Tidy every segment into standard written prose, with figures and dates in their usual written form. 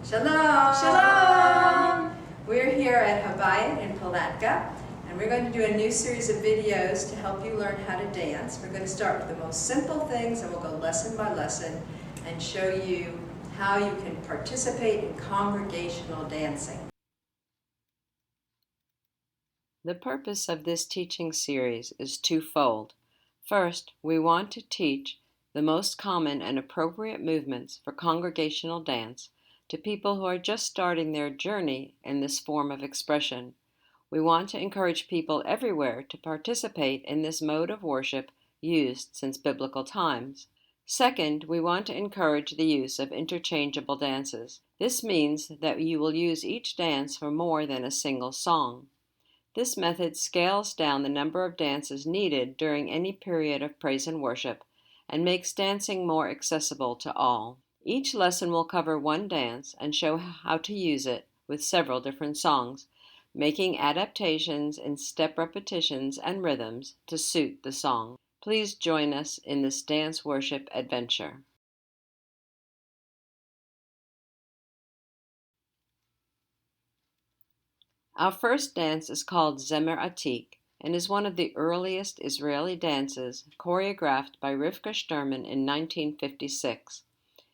Shalom! Shalom! We're here at Habayit in Palatka, and we're going to do a new series of videos to help you learn how to dance. We're going to start with the most simple things, and we'll go lesson by lesson and show you how you can participate in congregational dancing. The purpose of this teaching series is twofold. First, we want to teach the most common and appropriate movements for congregational dance to people who are just starting their journey in this form of expression. We want to encourage people everywhere to participate in this mode of worship used since biblical times. Second, we want to encourage the use of interchangeable dances. This means that you will use each dance for more than a single song. This method scales down the number of dances needed during any period of praise and worship and makes dancing more accessible to all. Each lesson will cover one dance and show how to use it with several different songs, making adaptations in step repetitions and rhythms to suit the song. Please join us in this dance worship adventure. Our first dance is called Zimmerit Ich and is one of the earliest Israeli dances choreographed by Rivka Sturman in 1956.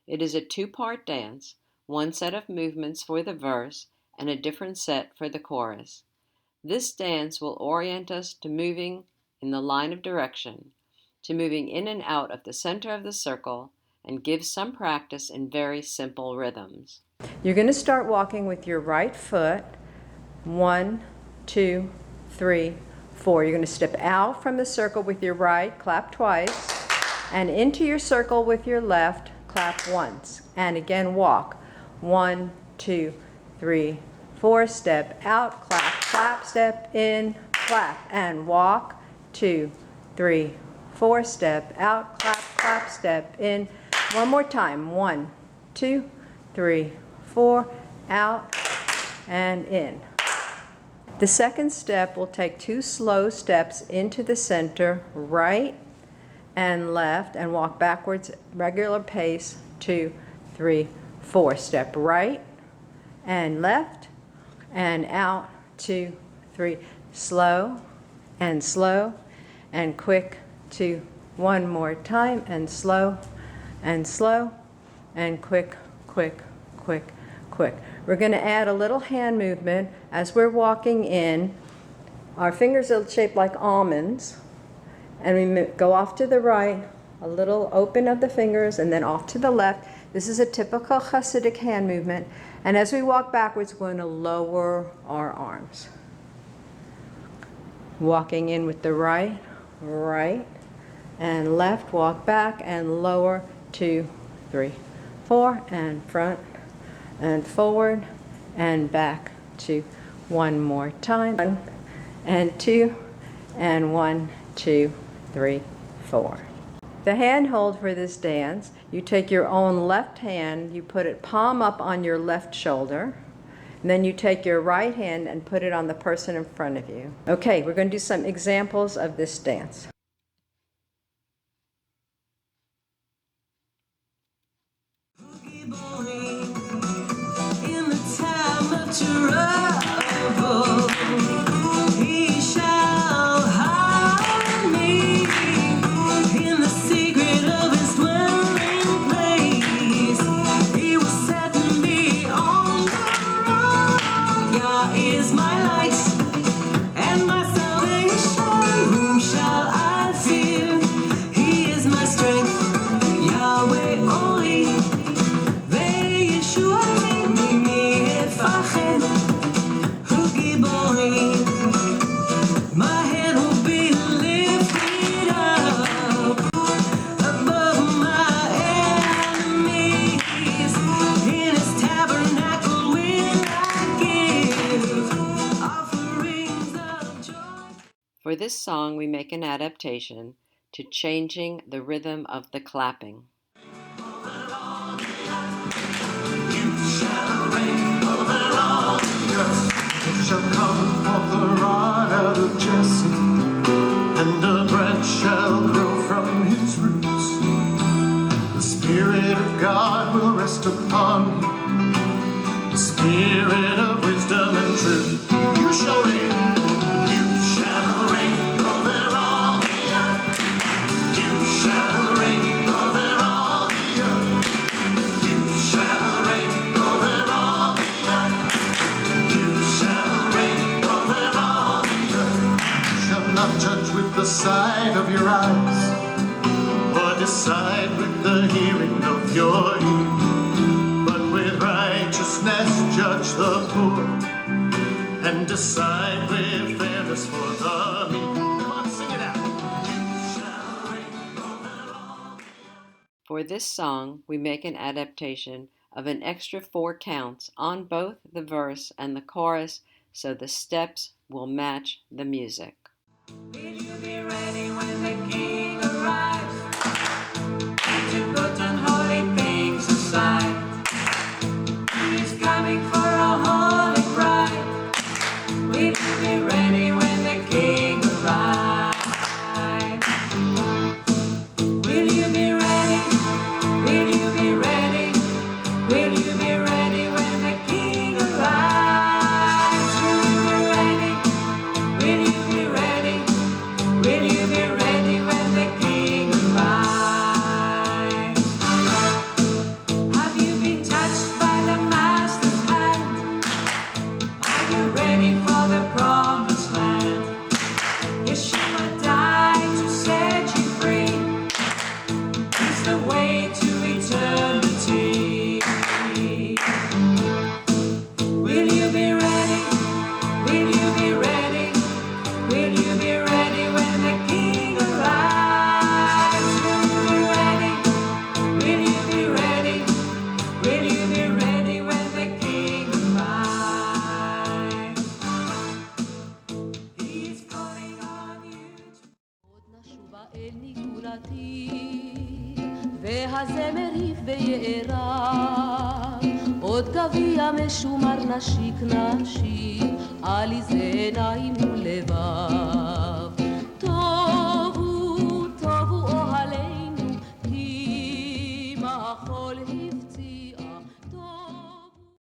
It is a two-part dance, one set of movements for the verse and a different set for the chorus. This dance will orient us to moving in the line of direction, to moving in and out of the center of the circle, and give some practice in very simple rhythms. You're going to start walking with your right foot. 1, 2, 3, 4. You're going to step out from the circle with your right, clap twice, and into your circle with your left, clap once. And again, walk. 1, 2, 3, 4. Step out, clap, clap, step in, clap, and walk. 2, 3, 4. Step out, clap, clap, step in. One more time. 1, 2, 3, 4. Out and in. The second step will take 2 slow steps into the center, right and left, and walk backwards, regular pace, 2, 3, 4. Step right and left and out, 2, 3. Slow and quick, 2. One more time, and slow and quick, quick, quick, quick. We're going to add a little hand movement as we're walking in. Our fingers are shaped like almonds, and we go off to the right, a little open of the fingers, and then off to the left. This is a typical Hasidic hand movement, and as we walk backwards, we're going to lower our arms. Walking in with the right, and left, walk back and lower, 2, 3, 4, and front and forward and back, 2. One more time. 1 and 2 and 1, 2, 3, 4. The hand hold for this dance, you take your own left hand, you put it palm up on your left shoulder, and then you take your right hand and put it on the person in front of you. Okay, we're going to do some examples of this dance. Trouble, he shall hide me in the secret of his dwelling place. He will set me on the rock. Yah is my light and my salvation. Whom shall I fear? He is my strength. Yahweh only. Yeshua mi efached. My head will be lifted up above my enemies. In his tabernacle will I give offerings of joy. For this song, we make an adaptation to changing the rhythm of the clapping. Shall come forth the rod out of Jesse, and a branch shall grow from his roots. The Spirit of God will rest upon him, Spirit of wisdom and truth. You shall reign. You shall reign over all the earth. You shall reign over all the earth. You shall reign over all the earth. You shall reign over all the earth. You shall not judge with the sight of your eyes, or decide with the hearing of your ears, but with righteousness judge the poor, and decide with fairness for the meek. Come on, sing it out. You shall reign over all. For this song, we make an adaptation of an extra 4 counts on both the verse and the chorus so the steps will match the music. Will you be ready when the King arrives? To put unholy things aside. He's coming for a holy bride. Will you be ready when the King arrives? Will you be ready? Will you be ready? Will you be ready when the King arrives? Will you be ready? Will you be ready? Will you be ready when the King arrives? Have you been touched by the Master's hand? Are you ready for the promised land? Yeshua died to set you free. He's the way to eternity. Will you be ready? Will you be ready? Will you be ready when the King arrives? Will you be ready? Will you be ready? Will you be ready when the King arrives? He's calling on you. עוד נשובה אל נגולתי, והזמר ויערה, עוד גביע משומר נשיק נשיק, על איזה עיניים ולבן.